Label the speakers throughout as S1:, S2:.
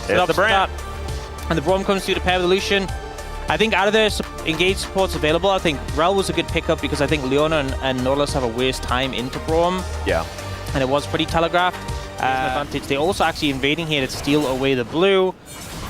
S1: There's the brand.
S2: And the Braum comes through to pair with Lucian. I think out of the engaged supports available, I think Rel was a good pickup because I think Leona and Nautilus have a worse time into Braum.
S1: Yeah.
S2: And it was pretty telegraphed. Advantage. They're also actually invading here to steal away the blue.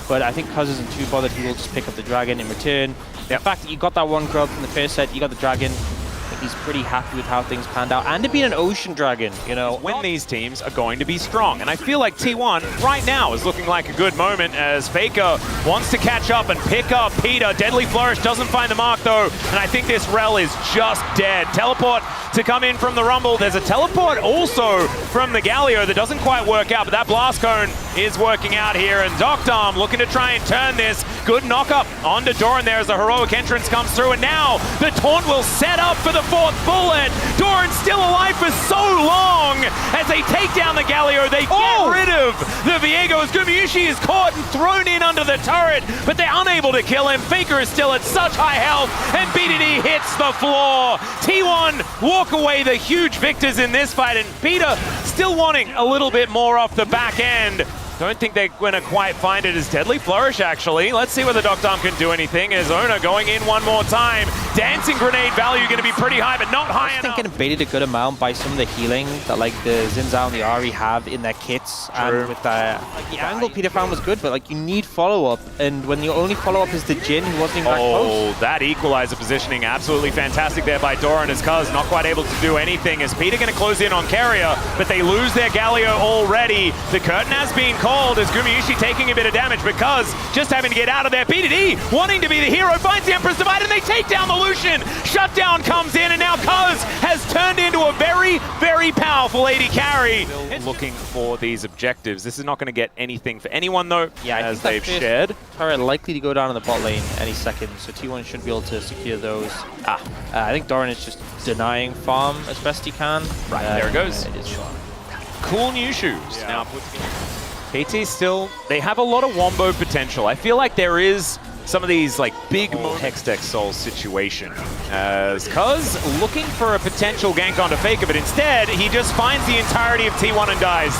S2: But I think Kaz isn't too bothered. He will just pick up the dragon in return. The fact that you got that one grub in the first set, you got the dragon. I think he's pretty happy with how things panned out. And it being an ocean dragon, you know.
S1: When these teams are going to be strong. And I feel like T1 right now is looking like a good moment as Faker wants to catch up and pick up Peter. Deadly Flourish doesn't find the mark though. And I think this Rel is just dead. Teleport to come in from the Rumble. There's a teleport also from the Galio that doesn't quite work out, but that Blast Cone is working out here. And Doctarm looking to try and turn this. Good knock up onto Doran there as the heroic entrance comes through. And now the taunt will set up for the fourth bullet. Doran's still alive for so long as they take down the Galio. They get rid of the Viego as Gumayusi is caught and thrown in under the turret, but they're unable to kill him. Faker is still at such high health, and BDD hits the floor. T1 walk away the huge victors in this fight, and Peter still wanting a little bit more off the back end. Don't think they're going to quite find it as Deadly Flourish, actually. Let's see whether Doctarm can do anything. As Ona going in one more time. Dancing Grenade value going to be pretty high, but not high enough.
S2: I think it baited a good amount by some of the healing that like the Xin Zhao and the Ahri have in their kits.
S1: True.
S2: And with the angle Peter found was good, but like you need follow-up. And when the only follow-up is the Jhin, who wasn't even that close.
S1: That equalizer positioning absolutely fantastic there by Doran as Kaz not quite able to do anything. As Peter going to close in on Carrier, but they lose their Galio already. The curtain has been called as Gumayusi taking a bit of damage because just having to get out of there. BDD wanting to be the hero finds the Emperor's Divide and they take down the Lucian. Shutdown comes in and now Kaz has turned into a very, very powerful AD carry. Looking for these objectives. This is not going to get anything for anyone though, as they've shared.
S2: Turret likely to go down in the bot lane any second, so T1 should be able to secure those. I think Doran is just denying farm as best he can.
S1: Right, there it goes.
S2: It is
S1: Cool new shoes. Now put KT still, they have a lot of wombo potential. I feel like there is some of these like big Hextech Soul situation. As Kaz looking for a potential gank onto Faker, but instead he just finds the entirety of T1 and dies.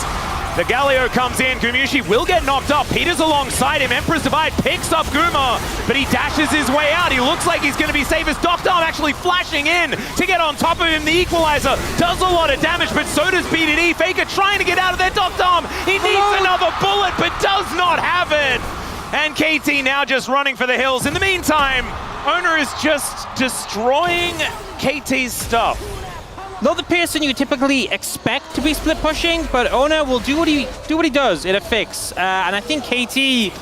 S1: The Galio comes in, Gumayusi will get knocked up. Peter's alongside him, Emperor's Divide picks up Guma, but he dashes his way out. He looks like he's going to be safe as Doctarm actually flashing in to get on top of him. The equalizer does a lot of damage, but so does BDD. Faker trying to get out of there. Doctarm, he needs another bullet, but does not have it. And KT now just running for the hills. In the meantime, Owner is just destroying KT's stuff.
S2: Not the person you typically expect to be split pushing, but Ona will do what he does in a fix. And I think KT,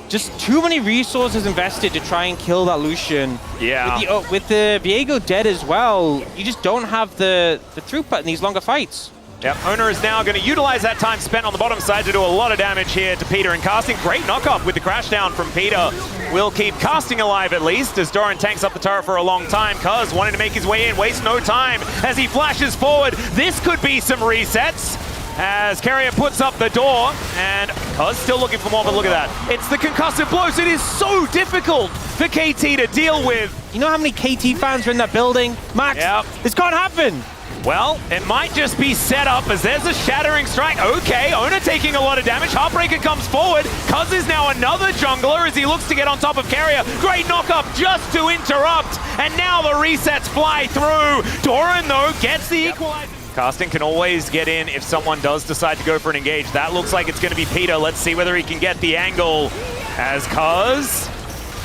S2: just too many resources invested to try and kill that Lucian.
S1: Yeah.
S2: With the Viego dead as well, you just don't have the throughput in these longer fights.
S1: Yep, Owner is now going to utilize that time spent on the bottom side to do a lot of damage here to Peter and Casting. Great knock-up with the crash down from Peter. Will keep Casting alive at least as Doran tanks up the turret for a long time. Kaz wanting to make his way in, waste no time as he flashes forward. This could be some resets as Carrier puts up the door and Kaz still looking for more, but look at that. It's the concussive blows. It is so difficult for KT to deal with.
S2: You know how many KT fans are in that building? Max, this can't happen.
S1: Well, it might just be set up as there's a shattering strike. Okay, Owner taking a lot of damage. Heartbreaker comes forward. Kaz is now another jungler as he looks to get on top of Carrier. Great knock-up just to interrupt. And now the resets fly through. Doran, though, gets the equalizer. Casting can always get in if someone does decide to go for an engage. That looks like it's going to be Peter. Let's see whether he can get the angle as Kaz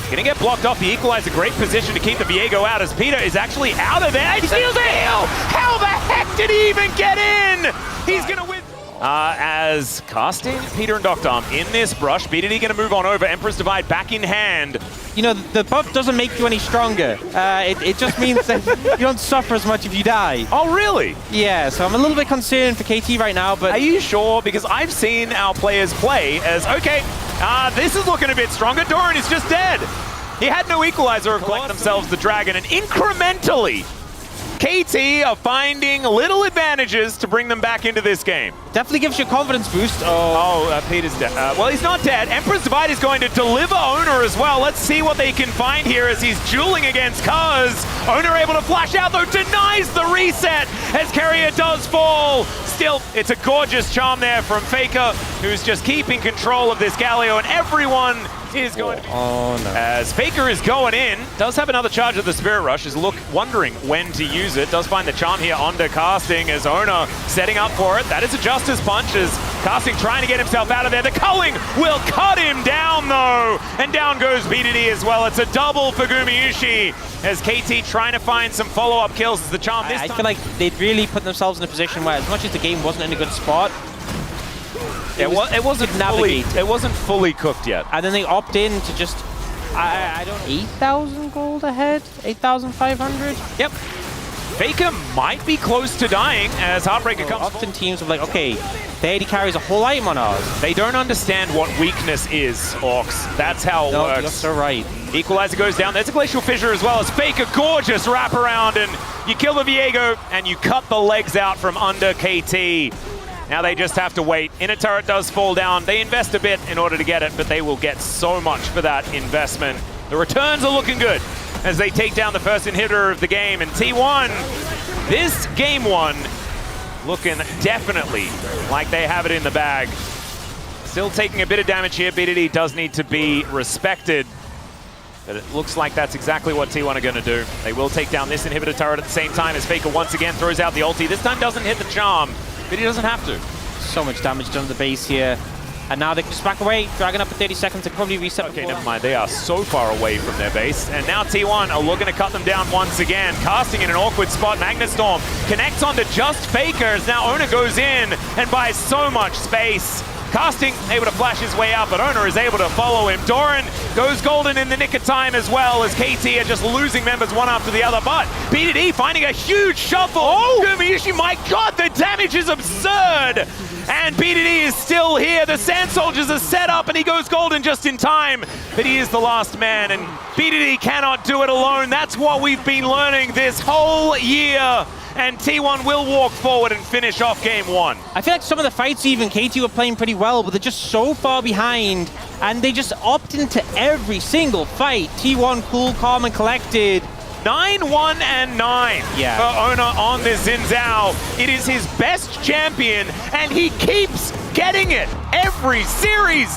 S1: gonna get blocked off the equalizer. Great position to keep the Viego out as Peter is actually out of there. He steals it! How the heck did he even get in? He's gonna win. As Casting, Peter and Doctarm in this brush. BDD gonna move on over. Emperor's Divide back in hand.
S2: You know, the buff doesn't make you any stronger. It just means that you don't suffer as much if you die.
S1: Oh, really?
S2: Yeah, so I'm a little bit concerned for KT right now, but...
S1: Are you sure? Because I've seen our players play as, okay, this is looking a bit stronger. Doran is just dead. He had no equalizer of collect themselves the dragon, and incrementally, KT are finding little advantages to bring them back into this game.
S2: Definitely gives you a confidence boost.
S1: Peter's dead. Well, he's not dead. Emperor's Divide is going to deliver Owner as well. Let's see what they can find here as he's dueling against Kaz. Owner able to flash out, though, denies the reset as Carrier does fall. Still, it's a gorgeous charm there from Faker. who's just keeping control of this Galio, and everyone is going to...
S2: Oh, no.
S1: As Faker is going in, does have another charge of the Spirit Rush, is wondering when to use it. Does find the charm here under Casting as Ona setting up for it. That is a Justice Punch as Casting trying to get himself out of there. The culling will cut him down though, and down goes BDD as well. It's a double for Gumayusi as KT trying to find some follow-up kills as the charm this time.
S2: I feel like they'd really put themselves in a position where, as much as the game wasn't in a good spot,
S1: it wasn't fully cooked yet.
S2: And then they opt in to just, I don't know, 8,000 gold ahead? 8,500?
S1: Yep. Faker might be close to dying as Heartbreaker comes.
S2: Often teams are like, okay, they AD carries a whole item on ours.
S1: They don't understand what weakness is, Orcs. That's how it works.
S2: You're so right.
S1: Equalizer goes down. There's a Glacial Fissure as well as Faker. Gorgeous wraparound, and you kill the Viego and you cut the legs out from under KT. Now they just have to wait. Inner turret does fall down. They invest a bit in order to get it, but they will get so much for that investment. The returns are looking good as they take down the first inhibitor of the game. And T1, this game one, looking definitely like they have it in the bag. Still taking a bit of damage here. BDD does need to be respected. But it looks like that's exactly what T1 are going to do. They will take down this inhibitor turret at the same time as Faker once again throws out the ulti. This time doesn't hit the charm, but he doesn't have to.
S2: So much damage done to the base here. And now they can just back away. Dragon up for 30 seconds to probably reset.
S1: Okay, never mind. They are so far away from their base. And now T1 are looking to cut them down once again. Casting in an awkward spot. Magnetstorm connects onto just Faker as now Ona goes in and buys so much space. Casting able to flash his way out, but Ona is able to follow him. Doran goes golden in the nick of time as well as KT are just losing members one after the other. But BDD finding a huge shuffle. Oh, Gumayusi, my God, the damage is absurd. And BDD is still here. The Sand Soldiers are set up and he goes golden just in time. But he is the last man and BDD cannot do it alone. That's what we've been learning this whole year. And T1 will walk forward and finish off game one.
S2: I feel like some of the fights even, KT were playing pretty well, but they're just so far behind, and they just opt into every single fight. T1 cool, calm, and collected.
S1: 9-1 and 9 for Ona on this Xin Zhao. It is his best champion, and he keeps getting it every series.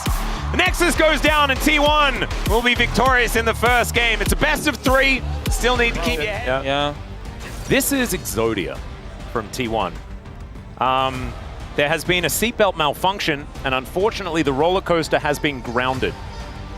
S1: Nexus goes down, and T1 will be victorious in the first game. It's a best of 3. Still need to keep your head.
S2: Yeah.
S1: This is Exodia from T1. There has been a seatbelt malfunction, and unfortunately the roller coaster has been grounded.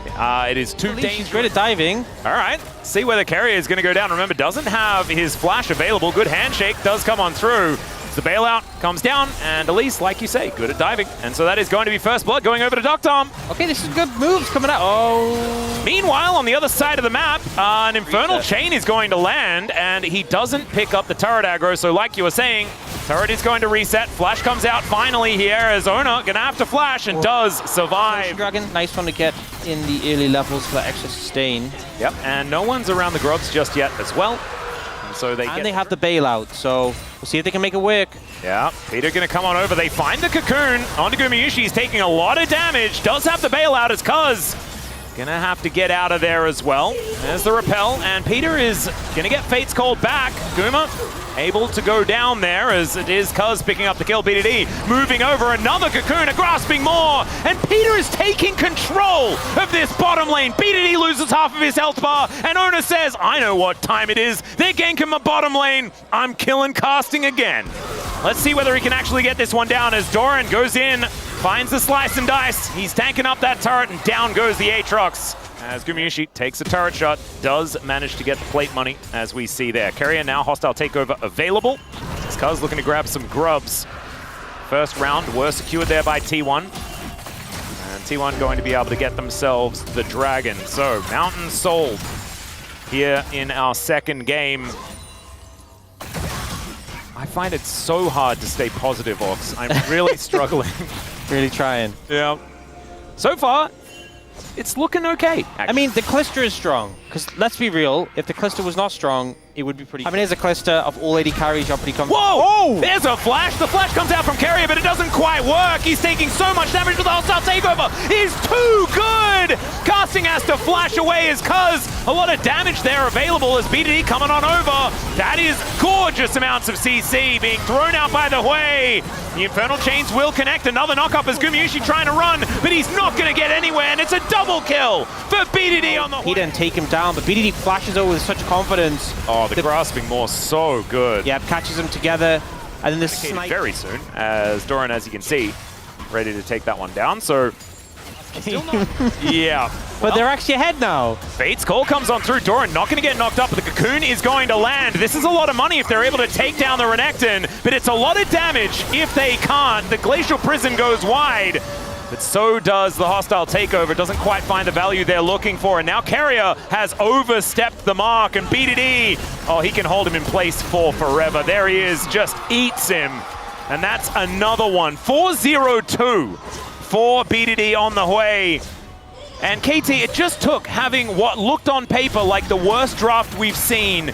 S1: It is too dangerous.
S2: He's great at diving.
S1: All right, see where the carrier is going to go down. Remember, doesn't have his flash available. Good handshake does come on through. The bailout comes down, and Elise, like you say, good at diving. And so that is going to be first blood going over to Doctom.
S2: Okay, this is good moves coming out. Oh.
S1: Meanwhile, on the other side of the map, an Infernal Chain is going to land, and he doesn't pick up the turret aggro. So like you were saying, turret is going to reset. Flash comes out finally here as Ona going to have to flash and does survive.
S2: Dragon, nice one to get in the early levels for that extra sustain.
S1: Yep, and no one's around the grubs just yet as well. So they
S2: have the bailout, so we'll see if they can make it work.
S1: Yeah, Peter gonna come on over. They find the cocoon onto Gumayusi. He's taking a lot of damage. Does have the bailout as Kaz gonna have to get out of there as well. There's the repel, and Peter is gonna get Fate's Cold back. Guma able to go down there as it is Kaz picking up the kill. BDD moving over another cocoon, grasping more, and Peter is taking control of this bottom lane. BDD loses half of his health bar, and Ona says, I know what time it is. They're ganking my bottom lane. I'm killing Casting again. Let's see whether he can actually get this one down as Doran goes in, finds the slice and dice. He's tanking up that turret, and down goes the Aatrox. As Gumayusi takes a turret shot, does manage to get the plate money, as we see there. Carrier now, hostile takeover available. Kaz looking to grab some grubs. First round were secured there by T1. And T1 going to be able to get themselves the dragon. So, Mountain sold here in our second game. I find it so hard to stay positive, Orcs. I'm really struggling.
S2: Really trying.
S1: Yeah. So far, it's looking okay, actually.
S2: I mean, the Clister is strong, because let's be real, if the Clister was not strong, it would be pretty... I mean, here's a cluster of all AD carries. Up, he comes...
S1: Whoa! Oh! There's a flash. The flash comes out from Carrier, but it doesn't quite work. He's taking so much damage, but the hostile takeover is too good! Casting has to flash away as Kaz. A lot of damage there available as BDD coming on over. That is gorgeous amounts of CC being thrown out by the Hui. The Infernal Chains will connect. Another knock-up as Gumayusi trying to run, but he's not going to get anywhere, and it's a double kill for BDD on the Hui.
S2: He didn't take him down, but BDD flashes over with such confidence.
S1: Oh, the grasping more so good.
S2: Yeah, catches them together, and then the snipe
S1: very soon, as Doran, as you can see, ready to take that one down. So, yeah.
S2: But they're actually ahead now.
S1: Fate's call comes on through. Doran not going to get knocked up, but the Cocoon is going to land. This is a lot of money if they're able to take down the Renekton, but it's a lot of damage if they can't. The Glacial Prison goes wide, but so does the hostile takeover. Doesn't quite find the value they're looking for, and now Carrier has overstepped the mark, and BDD, oh, he can hold him in place for forever. There he is, just eats him, and that's another one. 4-0-2 for BDD on the Hui. And KT, it just took having what looked on paper like the worst draft we've seen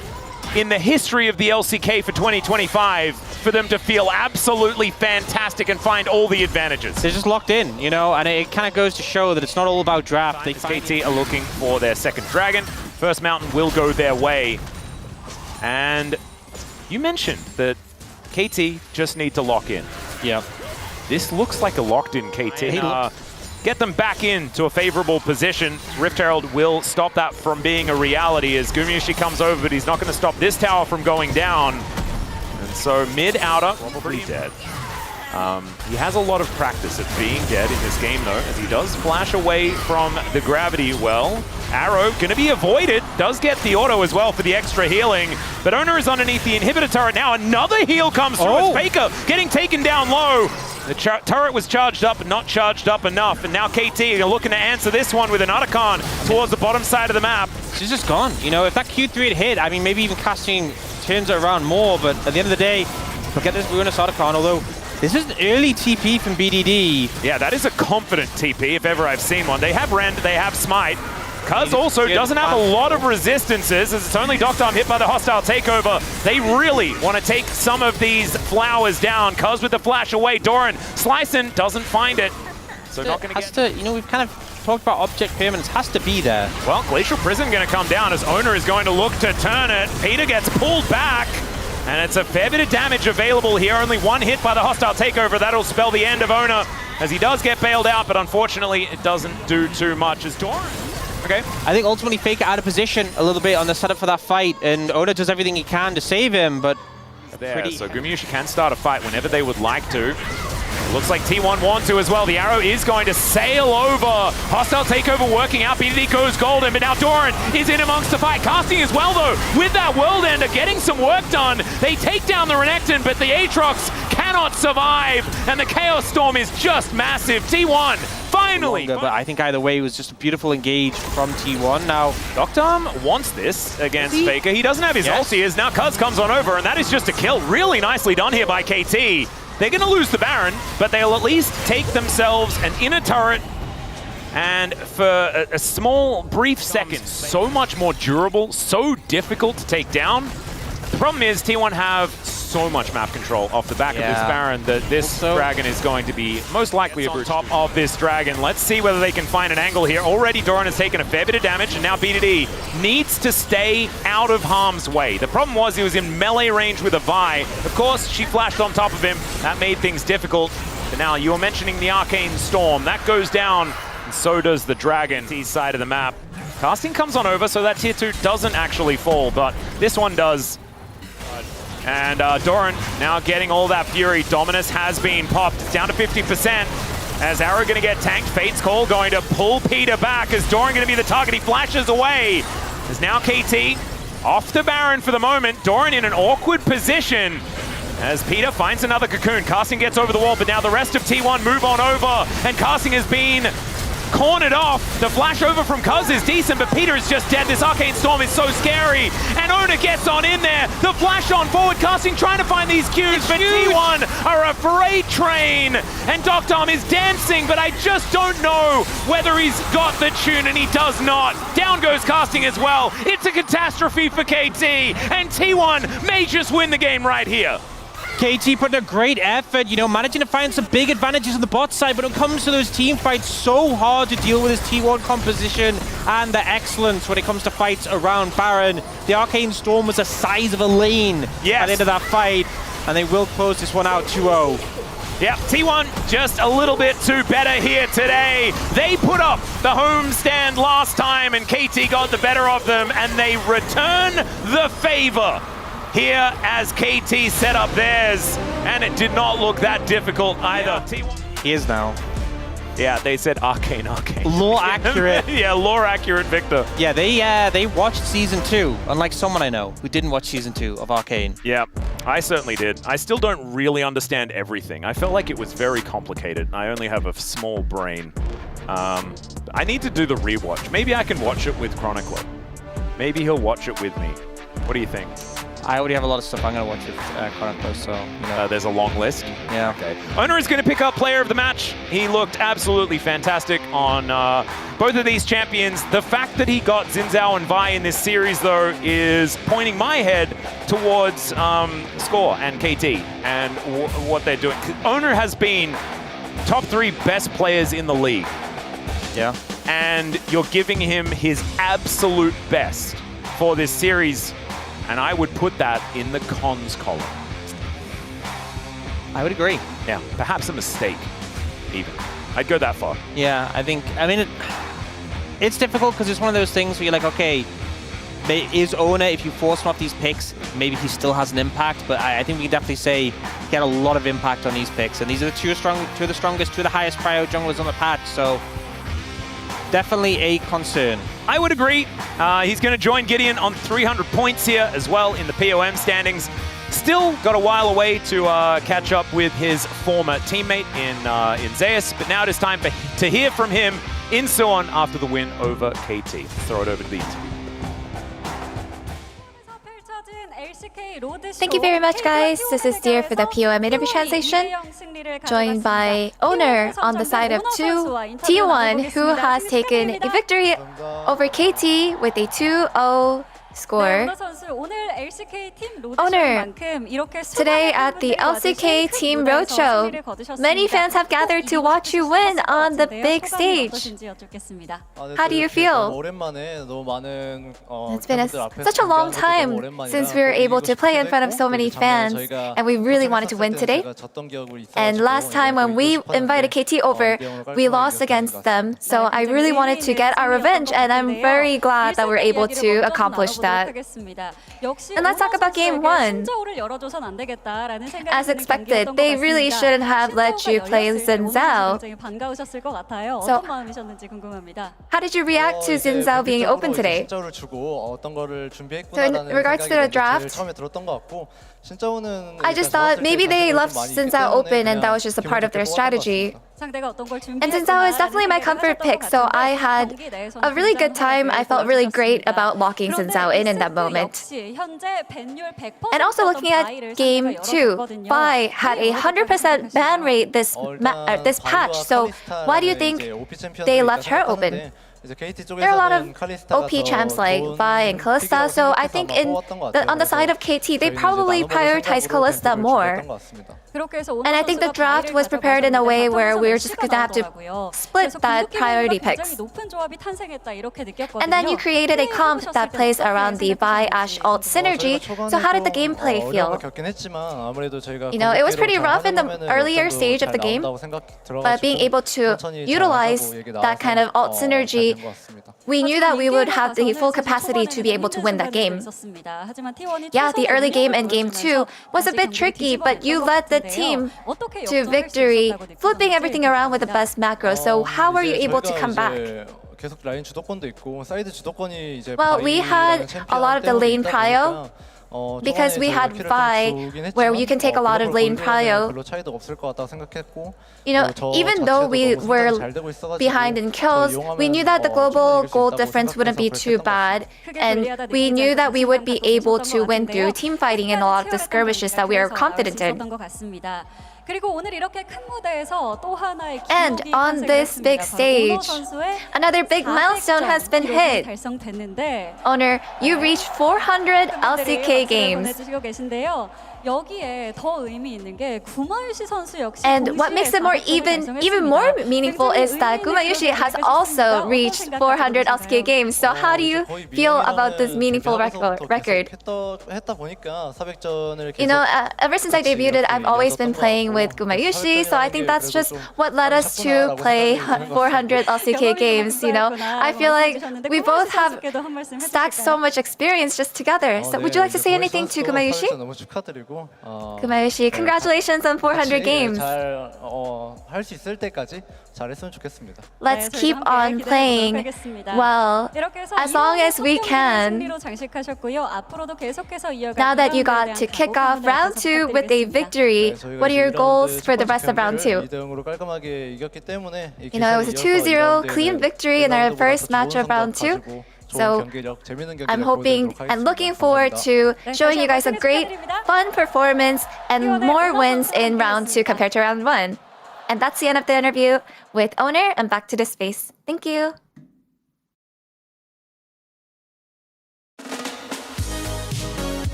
S1: in the history of the LCK for 2025 for them to feel absolutely fantastic and find all the advantages.
S2: They're just locked in, you know, and it kind of goes to show that it's not all about draft.
S1: KT are looking for their second dragon. First mountain will go their way. And you mentioned that KT just need to lock in.
S2: Yeah.
S1: This looks like a locked-in KT. Get them back into a favorable position. Rift Herald will stop that from being a reality as Gumayusi comes over, but he's not going to stop this tower from going down. And so mid-outer, probably dead. He has a lot of practice at being dead in this game, though, as he does flash away from the gravity well. Arrow going to be avoided. Does get the auto as well for the extra healing. But Owner is underneath the inhibitor turret now. Another heal comes through as Faker getting taken down low. The turret was charged up, but not charged up enough. And now KT are looking to answer this one with an Otacon towards the bottom side of the map.
S2: She's just gone. You know, if that Q3 had hit, I mean, maybe even casting turns it around more. But at the end of the day, forget this Ruinous Otacon, although this is an early TP from BDD.
S1: Yeah, that is a confident TP if ever I've seen one. They have Rend, they have Smite. Kaz also doesn't have a lot of resistances as it's only Dr. hit by the hostile takeover. They really want to take some of these flowers down. Kaz with the flash away. Doran slicing, doesn't find it. So not going to get...
S2: You know, we've kind of talked about object permanence. Has to be there.
S1: Well, Glacial Prison going to come down as Owner is going to look to turn it. Peter gets pulled back. And it's a fair bit of damage available here. Only one hit by the hostile takeover. That'll spell the end of Owner as he does get bailed out, but unfortunately it doesn't do too much as Doran. Okay.
S2: I think ultimately Faker out of position a little bit on the setup for that fight, and Owner does everything he can to save him, but
S1: so Gumayusi can start a fight whenever they would like to. It looks like T1 want to as well. The arrow is going to sail over. Hostile takeover working out. BDD goes golden, but now Doran is in amongst the fight. Casting as well, though, with that World Ender, getting some work done. They take down the Renekton, but the Aatrox cannot survive, and the Chaos Storm is just massive. T1 finally.
S2: But I think either way it was just a beautiful engage from T1. Now,
S1: Doctom wants this against Faker. He doesn't have his ulti as now Kaz comes on over, and that is just a kill. Really nicely done here by KT. They're going to lose the Baron, but they'll at least take themselves an inner turret, and for a small, brief second, so much more durable, so difficult to take down. The problem is T1 have so much map control off the back of this Baron that this dragon is going to be most likely on top of this dragon. Let's see whether they can find an angle here. Already Doran has taken a fair bit of damage, and now BDD needs to stay out of harm's way. The problem was he was in melee range with a Vi. Of course, she flashed on top of him. That made things difficult. But now you were mentioning the Arcane Storm. That goes down, and so does the dragon. East side of the map. Casting comes on over, so that tier 2 doesn't actually fall, but this one does. And Doran now getting all that fury. Dominus has been popped down to 50%. As Arrow going to get tanked. Fate's Call going to pull Peter back as Doran going to be the target. He flashes away. As now KT off the Baron for the moment. Doran in an awkward position as Peter finds another cocoon. Casting gets over the wall, but now the rest of T1 move on over. And Casting has been cornered off. The flash over from Kaz is decent, but Peter is just dead. This Arcane Storm is so scary. And Owner gets on in there. The flash on forward casting, trying to find these cues, but T1 are a freight train. And Doctom is dancing, but I just don't know whether he's got the tune, and he does not. Down goes casting as well. It's a catastrophe for KT, and T1 may just win the game right here.
S2: KT putting a great effort, you know, managing to find some big advantages on the bot side, but when it comes to those team fights, so hard to deal with his T1 composition and the excellence when it comes to fights around Baron. The Arcane Storm was the size of a lane at the end of that fight, and they will close this one out 2-0.
S1: Yeah, T1 just a little bit too better here today. They put up the home stand last time, and KT got the better of them, and they return the favor here as KT set up theirs, and it did not look that difficult either.
S2: T1. He is now.
S1: Yeah, they said Arcane.
S2: Lore accurate.
S1: Yeah, lore accurate Victor.
S2: Yeah, they watched season 2, unlike someone I know who didn't watch season 2 of Arcane.
S1: Yeah, I certainly did. I still don't really understand everything. I felt like it was very complicated. I only have a small brain. I need to do the rewatch. Maybe I can watch it with Chronicler. Maybe he'll watch it with me. What do you think?
S2: I already have a lot of stuff I'm going to watch with Chronicler, so... You know.
S1: There's a long list?
S2: Yeah.
S1: Okay. Owner is going to pick up player of the match. He looked absolutely fantastic on both of these champions. The fact that he got Xin Zhao and Vi in this series, though, is pointing my head towards Score and KT and what they're doing. Owner has been top 3 best players in the league.
S2: Yeah.
S1: And you're giving him his absolute best for this series. And I would put that in the cons column.
S2: I would agree.
S1: Yeah, perhaps a mistake, even. I'd go that far.
S2: Yeah, I mean, it's difficult because it's one of those things where you're like, okay, is Owner, if you force him off these picks, maybe he still has an impact, but I think we can definitely say he had a lot of impact on these picks. And these are two of the strongest, two of the highest prio junglers on the patch, so definitely a concern.
S1: I would agree. He's going to join Gideon on 300 points here as well in the POM standings. Still got a while away to catch up with his former teammate in Zeus, but now it is time to hear from him in Suwon after the win over KT. Throw it over to the interview.
S3: Thank you very much, guys. This is Dear for the POM interview translation, joined by Owner on the side of T1, who has taken a victory over KT with a 2-0 score. Owner, today at the LCK Team Roadshow, many fans have gathered to watch you win on the big stage. How do you feel? It's been such a long time since we were able to play in front of so many fans, and we really wanted to win today. And last time when we invited KT over, we lost against them, so I really wanted to get our revenge, and I'm very glad that we're able to accomplish that. And let's talk about game 1. As expected, they really shouldn't have let you play Xin Zhao. So, how did you react to Xin Zhao being open today? So in regards to the draft, I just thought maybe they left Xin Zhao open and that was just a part of their strategy. And Xin Zhao is definitely my comfort pick, so I had a really good time. I felt really great about locking Xin Zhao in that moment. And also looking at game 2, Vi had a 100% ban rate this patch, so why do you think they left her open? There are a lot of OP champs like Vi and Kalista, so I think on the side of KT, they probably prioritize Kalista more. And I think the draft was prepared in a way where we were just going to have to split that priority picks. And then you created a comp that plays around the Vi Ashe ult synergy. So how did the gameplay feel? You know, it was pretty rough in the earlier stage of the game, but being able to utilize that kind of ult synergy, we knew that we would have the full capacity to be able to win that game. Yeah, the early game in game 2 was a bit tricky, but you led the team to victory, flipping everything around with the best macro. So how were you able to come back? Well, we had a lot of the lane prio, because we had Vi, where you can take a lot of lane prio. You know, even though we were behind in kills, we knew that the global gold difference wouldn't be too bad, and we knew that we would be able to win through team fighting in a lot of the skirmishes that we are confident in. And on this big stage, another big milestone has been hit. Owner, you reached 400 LCK games. And what makes it even more meaningful is that Gumayushi has also reached 400 LCK games. So how do you feel about this meaningful record? You know, ever since I debuted, I've always been playing with Gumayushi, so I think that's just what led us to play 400 LCK games, you know. I feel like we both have stacked so much experience just together. So would you like to say anything to Gumayushi? Gumayushi, congratulations on 400 games. Let's keep on playing well, as long as we can. Now that you got to kick off round 2 with a victory, what are your goals for the rest of round 2? You know, it was a 2-0 clean victory in our first match of round 2. So I'm hoping and looking forward to showing you guys a great, fun performance and more wins in round 2 compared to round 1. And that's the end of the interview with Owner, and back to the space. Thank you.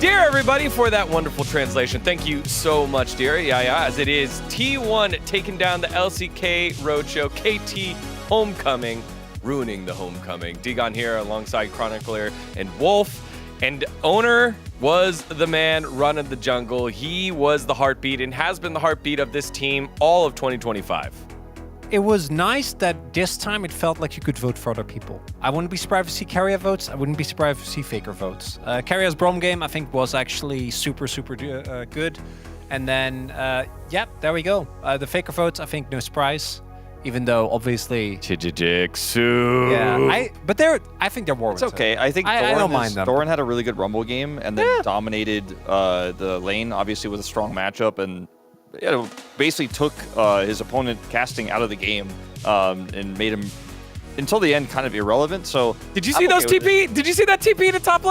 S4: Dear everybody, for that wonderful translation. Thank you so much, dear. Yeah, as it is T1 taking down the LCK Roadshow, KT Homecoming, ruining the homecoming. Digon here alongside Chronicler and Wolf. And Owner was the man running the jungle. He was the heartbeat and has been the heartbeat of this team all of 2025.
S5: It was nice that this time it felt like you could vote for other people. I wouldn't be surprised to see Carrier votes. I wouldn't be surprised to see Faker votes. Carrier's Brom game, I think, was actually super good. And then, yeah, there we go. The Faker votes, I think, no surprise. Even though, obviously...
S4: Jijiksu.
S5: Yeah, I think they're warranted.
S6: It's okay. I think
S5: I don't mind them.
S6: Thorin had a really good Rumble game and then dominated the lane, obviously with a strong matchup, and basically took his opponent casting out of the game and made him, until the end, kind of irrelevant. So
S4: did you see those TP? Did you see that TP in the top lane?